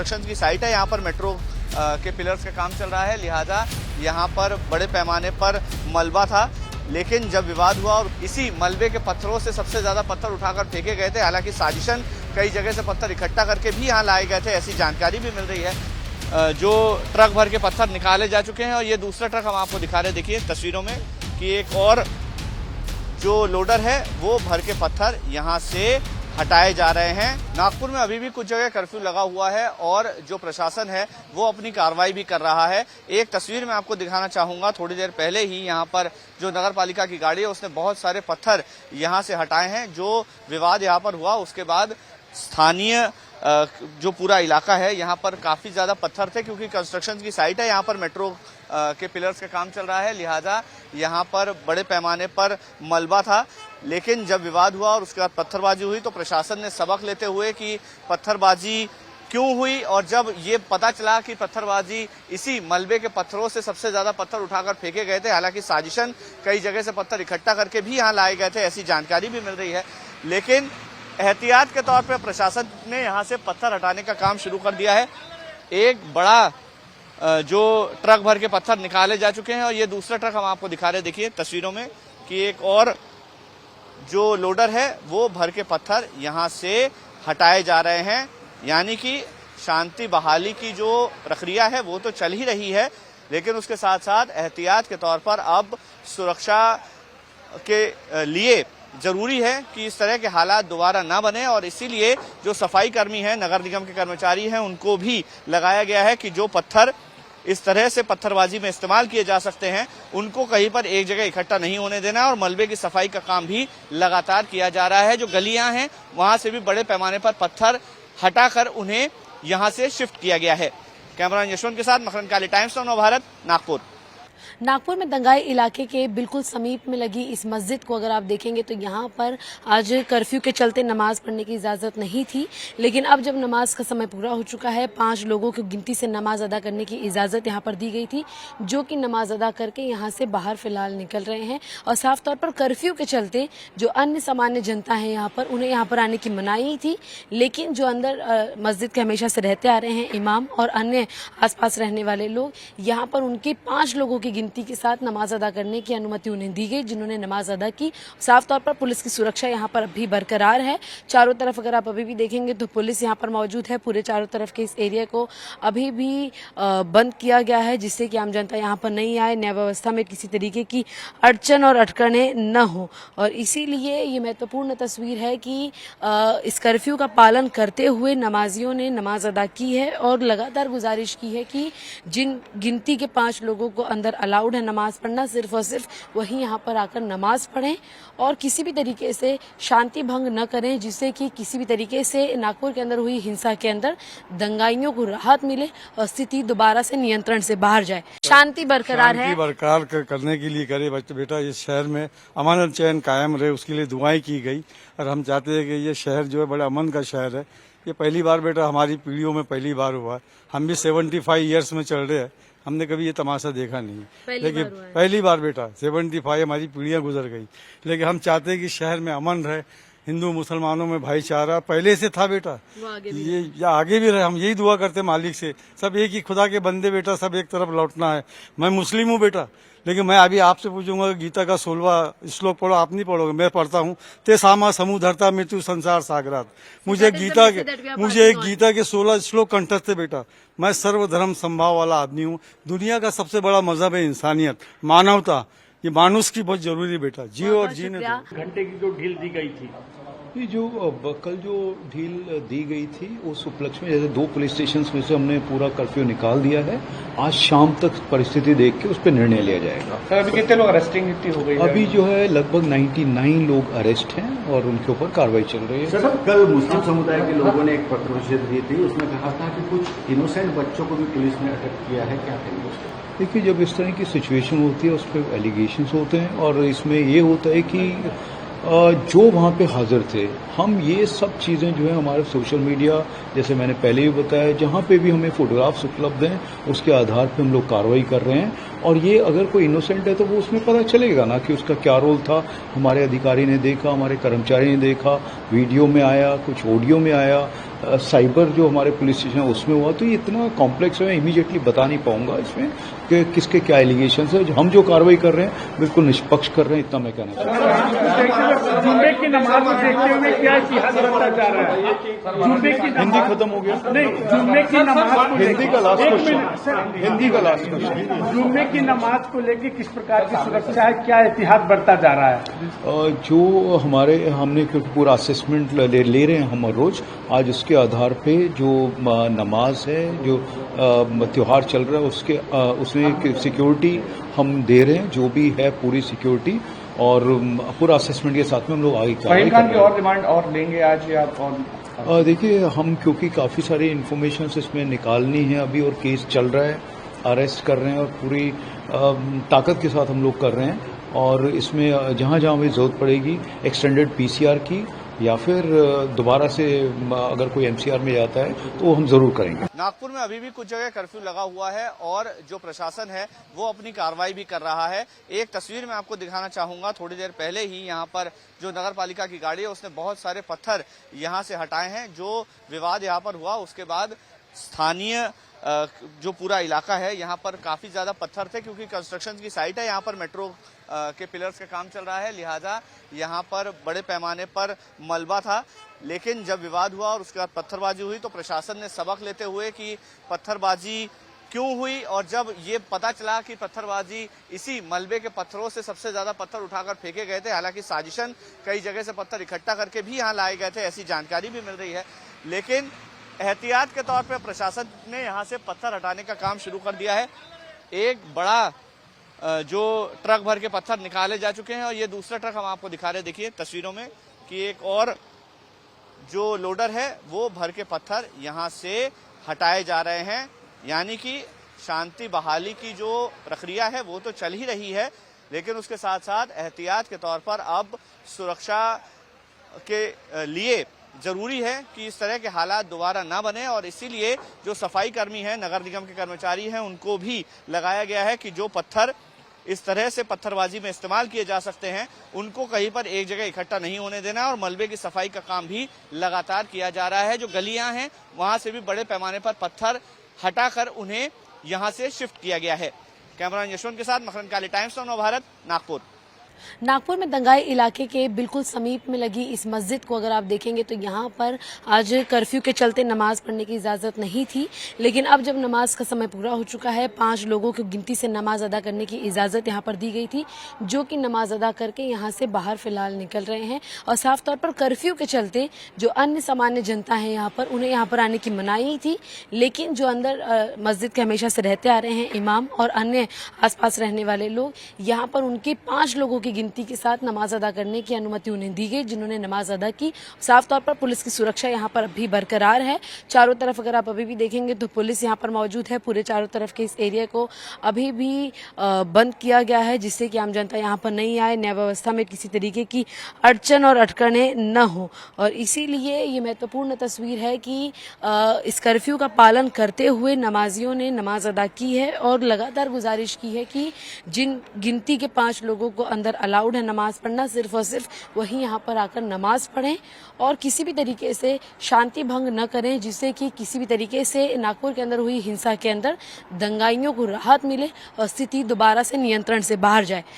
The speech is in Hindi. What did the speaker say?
कंस्ट्रक्शन की साइट है। यहाँ पर मेट्रो के पिलर्स का काम चल रहा है, लिहाजा यहाँ पर बड़े पैमाने पर मलबा था। लेकिन जब विवाद हुआ और इसी मलबे के पत्थरों से सबसे ज़्यादा पत्थर उठाकर फेंके गए थे, हालांकि साजिशन कई जगह से पत्थर इकट्ठा करके भी यहाँ लाए गए थे, ऐसी जानकारी भी मिल रही है। जो ट्रक भर के पत्थर निकाले जा चुके हैं और ये दूसरा ट्रक हम आपको दिखा रहे हैं, देखिए तस्वीरों में कि एक और जो लोडर है वो भर के पत्थर यहाँ से हटाए जा रहे हैं। नागपुर में अभी भी कुछ जगह कर्फ्यू लगा हुआ है और जो प्रशासन है वो अपनी कार्रवाई भी कर रहा है। एक तस्वीर मैं आपको दिखाना चाहूंगा, थोड़ी देर पहले ही यहाँ पर जो नगर पालिका की गाड़ी है उसने बहुत सारे पत्थर यहाँ से हटाए हैं। जो विवाद यहाँ पर हुआ उसके बाद स्थानीय जो पूरा इलाका है यहाँ पर काफी ज्यादा पत्थर थे, क्योंकि कंस्ट्रक्शन की साइट है, यहाँ पर मेट्रो के पिलर्स का काम चल रहा है, लिहाजा यहाँ पर बड़े पैमाने पर मलबा था। लेकिन जब विवाद हुआ और उसके बाद पत्थरबाजी हुई तो प्रशासन ने सबक लेते हुए कि पत्थरबाजी क्यों हुई, और जब ये पता चला कि पत्थरबाजी इसी मलबे के पत्थरों से सबसे ज्यादा पत्थर उठाकर फेंके गए थे, हालांकि साजिशन कई जगह से पत्थर इकट्ठा करके भी यहाँ लाए गए थे, ऐसी जानकारी भी मिल रही है। लेकिन एहतियात के तौर पर प्रशासन ने यहाँ से पत्थर हटाने का काम शुरू कर दिया है। एक बड़ा जो ट्रक भर के पत्थर निकाले जा चुके हैं और ये दूसरा ट्रक हम आपको दिखा रहे हैं, देखिए तस्वीरों में कि एक और जो लोडर है वो भर के पत्थर यहाँ से हटाए जा रहे हैं। यानी कि शांति बहाली की जो प्रक्रिया है वो तो चल ही रही है, लेकिन उसके साथ साथ एहतियात के तौर पर अब सुरक्षा के लिए जरूरी है कि इस तरह के हालात दोबारा ना बने, और इसीलिए जो सफाई कर्मी हैं, नगर निगम के कर्मचारी हैं, उनको भी लगाया गया है कि जो पत्थर इस तरह से पत्थरबाजी में इस्तेमाल किए जा सकते हैं उनको कहीं पर एक जगह इकट्ठा नहीं होने देना, और मलबे की सफाई का काम भी लगातार किया जा रहा है। जो गलियां हैं वहां से भी बड़े पैमाने पर पत्थर हटाकर उन्हें यहां से शिफ्ट किया गया है। कैमरामैन यशवंत के साथ मकरंद काली, टाइम्स ऑफ नवभारत, नागपुर। नागपुर में दंगाई इलाके के बिल्कुल समीप में लगी इस मस्जिद को अगर आप देखेंगे तो यहाँ पर आज कर्फ्यू के चलते नमाज पढ़ने की इजाजत नहीं थी, लेकिन अब जब नमाज का समय पूरा हो चुका है, 5 लोगों की गिनती से नमाज अदा करने की इजाजत यहाँ पर दी गई थी, जो कि नमाज अदा करके यहाँ से बाहर फिलहाल निकल रहे हैं। और साफ तौर पर कर्फ्यू के चलते जो अन्य सामान्य जनता है यहाँ पर, उन्हें यहाँ पर आने की मनाही थी, लेकिन जो अंदर मस्जिद के हमेशा से रहते आ रहे हैं इमाम और अन्य आसपास रहने वाले लोग, यहाँ पर उनकी 5 लोगों की गिनती के साथ नमाज अदा करने की अनुमति उन्हें दी गई, जिन्होंने नमाज अदा की। साफ तौर पर पुलिस की सुरक्षा यहाँ पर अभी बरकरार है। चारों तरफ अगर आप अभी भी देखेंगे तो पुलिस यहाँ पर मौजूद है। पूरे चारों तरफ के इस एरिया को अभी भी बंद किया गया है, जिससे कि आम जनता यहाँ पर नहीं आए, न्याय व्यवस्था में किसी तरीके की अड़चन और अटकनें न हो। और इसीलिए ये महत्वपूर्ण तस्वीर है कि इस कर्फ्यू का पालन करते हुए नमाजियों ने नमाज अदा की है और लगातार गुजारिश की है कि जिन गिनती के 5 लोगों को अंदर अलाउड है नमाज पढ़ना, सिर्फ और सिर्फ वही यहाँ पर आकर नमाज पढ़ें और किसी भी तरीके से शांति भंग न करें, जिससे कि किसी भी तरीके से नागपुर के अंदर हुई हिंसा के अंदर दंगाइयों को राहत मिले और स्थिति दोबारा से नियंत्रण से बाहर जाए। शांति बरकरार है, बरकरार करने के लिए करे बेटा इस शहर में अमन और चैन कायम रहे, उसके लिए दुआएं की गई। और हम चाहते हैं कि ये शहर जो है बड़ा अमन का शहर है। ये पहली बार बेटा हमारी पीढ़ियों में पहली बार हुआ है। हम भी 75 ईयर्स में चल रहे हैं, हमने कभी ये तमाशा देखा नहीं, लेकिन पहली बार बेटा 75 हमारी पीढ़ियां गुजर गई। लेकिन हम चाहते हैं कि शहर में अमन रहे, हिंदू मुसलमानों में भाईचारा पहले से था बेटा, ये या आगे भी रहे। हम यही दुआ करते मालिक से, सब एक ही खुदा के बंदे बेटा, सब एक तरफ लौटना है। मैं मुस्लिम हूँ बेटा, लेकिन मैं अभी आपसे पूछूंगा गीता का 16वां श्लोक पढ़ो, आप नहीं पढ़ोगे, मैं पढ़ता हूँ। ते सामा समुधरता मृत्यु संसार सागरात। मुझे एक गीता के 16 श्लोक कंठस्थ है बेटा। मैं सर्वधर्म संभाव वाला आदमी हूँ। दुनिया का सबसे बड़ा मजहब है इंसानियत, मानवता। ये मानुष की बहुत जरूरी बेटा, जियो और जीने दो। घंटे की जो ढील दी गई थी, ये जो कल जो ढील दी गई थी उस उपलक्ष्य में जैसे 2 पुलिस स्टेशन में से हमने पूरा कर्फ्यू निकाल दिया है। आज शाम तक परिस्थिति देख के उस पर निर्णय लिया जाएगा। सर अभी कितने लोग अरेस्टिंग हो गई? अभी जो है लगभग 99 लोग अरेस्ट हैं और उनके ऊपर कार्रवाई चल रही है। सर कल मुस्लिम समुदाय के लोगों ने एक पत्र दी थी, उसमें कहा था कि कुछ इनोसेंट बच्चों को भी पुलिस ने अटक किया है, क्या कहेंगे उसको? देखिए, जब इस तरह की सिचुएशन होती है उस पर एलिगेशन होते हैं और इसमें ये होता है कि जो वहाँ पे हाजिर थे, हम ये सब चीज़ें जो है हमारे सोशल मीडिया, जैसे मैंने पहले भी बताया, जहाँ पे भी हमें फोटोग्राफ्स उपलब्ध हैं उसके आधार पे हम लोग कार्रवाई कर रहे हैं। और ये अगर कोई इनोसेंट है तो वो उसमें पता चलेगा ना कि उसका क्या रोल था। हमारे अधिकारी ने देखा, हमारे कर्मचारी ने देखा, वीडियो में आया, कुछ ऑडियो में आया, साइबर जो हमारे पुलिस स्टेशन है उसमें हुआ, तो ये इतना कॉम्प्लेक्स है, मैं इमीडिएटली बता नहीं पाऊंगा इसमें कि किसके क्या एलिगेशन है। हम जो कार्रवाई कर रहे हैं बिल्कुल निष्पक्ष कर रहे हैं, इतना मैं कहना चाहता हूँ। जुम्मे की नमाज को देखते हुए क्या इतिहास बनता जा रहा है? जुम्मे की हिंदी खत्म हो गया, नहीं, जुम्मे की नमाज को हिंदी का लास्ट एक क्वेश्चन, मिनट सर, हिंदी का लास्ट क्वेश्चन। जुम्मे की नमाज को लेकर किस प्रकार की सुरक्षा है, क्या इतिहास बढ़ता जा रहा है? जो हमने क्योंकि पूरा असेसमेंट ले रहे हैं हम रोज, आज उसके आधार पे जो नमाज है, जो त्योहार चल रहा है उसमें सिक्योरिटी हम दे रहे हैं, जो भी है पूरी सिक्योरिटी, और पूरा असेसमेंट के साथ में हम लोग आगे कार्रवाई कर रहे हैं। और डिमांड और लेंगे आज या और? देखिए, हम क्योंकि काफ़ी सारी इन्फॉर्मेशन इसमें निकालनी है अभी, और केस चल रहा है, अरेस्ट कर रहे हैं, और पूरी ताकत के साथ हम लोग कर रहे हैं, और इसमें जहाँ जहाँ हमें ज़रूरत पड़ेगी एक्सटेंडेड पीसीआर की, या फिर दोबारा से अगर कोई एमसीआर में जाता है तो वो हम जरूर करेंगे। नागपुर में अभी भी कुछ जगह कर्फ्यू लगा हुआ है और जो प्रशासन है वो अपनी कार्रवाई भी कर रहा है। एक तस्वीर मैं आपको दिखाना चाहूंगा। थोड़ी देर पहले ही यहाँ पर जो नगर पालिका की गाड़ी है उसने बहुत सारे पत्थर यहाँ से हटाए हैं। जो विवाद यहाँ पर हुआ उसके बाद स्थानीय जो पूरा इलाका है यहाँ पर काफी ज्यादा पत्थर थे, क्योंकि कंस्ट्रक्शन की साइट है, यहाँ पर मेट्रो के पिलर्स का काम चल रहा है, लिहाजा यहाँ पर बड़े पैमाने पर मलबा था। लेकिन जब विवाद हुआ और उसके बाद पत्थरबाजी हुई तो प्रशासन ने सबक लेते हुए कि पत्थरबाजी क्यों हुई, और जब ये पता चला कि पत्थरबाजी इसी मलबे के पत्थरों से सबसे ज्यादा पत्थर उठाकर फेंके गए थे, हालांकि साजिशन कई जगह से पत्थर इकट्ठा करके भी यहाँ लाए गए थे, ऐसी जानकारी भी मिल रही है, लेकिन एहतियात के तौर पर प्रशासन ने यहाँ से पत्थर हटाने का काम शुरू कर दिया है। एक बड़ा जो ट्रक भर के पत्थर निकाले जा चुके हैं और ये दूसरा ट्रक हम आपको दिखा रहे, देखिए तस्वीरों में कि एक और जो लोडर है वो भर के पत्थर यहाँ से हटाए जा रहे हैं। यानी कि शांति बहाली की जो प्रक्रिया है वो तो चल ही रही है, लेकिन उसके साथ साथ एहतियात के तौर पर अब सुरक्षा के लिए जरूरी है कि इस तरह के हालात दोबारा ना बने, और इसीलिए जो सफाई कर्मी हैं, नगर निगम के कर्मचारी हैं, उनको भी लगाया गया है कि जो पत्थर इस तरह से पत्थरबाजी में इस्तेमाल किए जा सकते हैं उनको कहीं पर एक जगह इकट्ठा नहीं होने देना, और मलबे की सफाई का काम भी लगातार किया जा रहा है। जो गलियां हैं वहां से भी बड़े पैमाने पर पत्थर हटाकर उन्हें यहां से शिफ्ट किया गया है। कैमरामैन यशवंत के साथ मकरंद काली, टाइम्स ऑफ नवभारत, नागपुर। नागपुर में दंगाई इलाके के बिल्कुल समीप में लगी इस मस्जिद को अगर आप देखेंगे तो यहाँ पर आज कर्फ्यू के चलते नमाज पढ़ने की इजाज़त नहीं थी, लेकिन अब जब नमाज का समय पूरा हो चुका है 5 लोगों की गिनती से नमाज अदा करने की इजाज़त यहाँ पर दी गई थी, जो कि नमाज अदा करके यहाँ से बाहर फिलहाल निकल रहे हैं। और साफ तौर पर कर्फ्यू के चलते जो अन्य सामान्य जनता है यहाँ पर, उन्हें यहाँ पर आने की मनाही थी, लेकिन जो अंदर मस्जिद के हमेशा से रहते आ रहे हैं इमाम और अन्य आसपास रहने वाले लोग, यहाँ पर उनकी 5 लोगों की गिनती के साथ नमाज अदा करने की अनुमति उन्हें दी गई, जिन्होंने नमाज अदा की। साफ तौर पर पुलिस की सुरक्षा यहाँ पर अभी बरकरार है। चारों तरफ अगर आप अभी भी देखेंगे तो पुलिस यहाँ पर मौजूद है। पूरे चारों तरफ के इस एरिया को अभी भी बंद किया गया है, जिससे कि आम जनता यहाँ पर नहीं आए, न्याय व्यवस्था में किसी तरीके की अड़चन और अटकनें न हो। और इसीलिए ये महत्वपूर्ण तस्वीर है कि इस कर्फ्यू का पालन करते हुए नमाजियों ने नमाज अदा की है और लगातार गुजारिश की है कि जिन गिनती के 5 लोगों को अंदर अलाउड है नमाज पढ़ना, सिर्फ और सिर्फ वही यहाँ पर आकर नमाज पढ़ें और किसी भी तरीके से शांति भंग न करें, जिससे कि किसी भी तरीके से नागपुर के अंदर हुई हिंसा के अंदर दंगाइयों को राहत मिले और स्थिति दोबारा से नियंत्रण से बाहर जाए।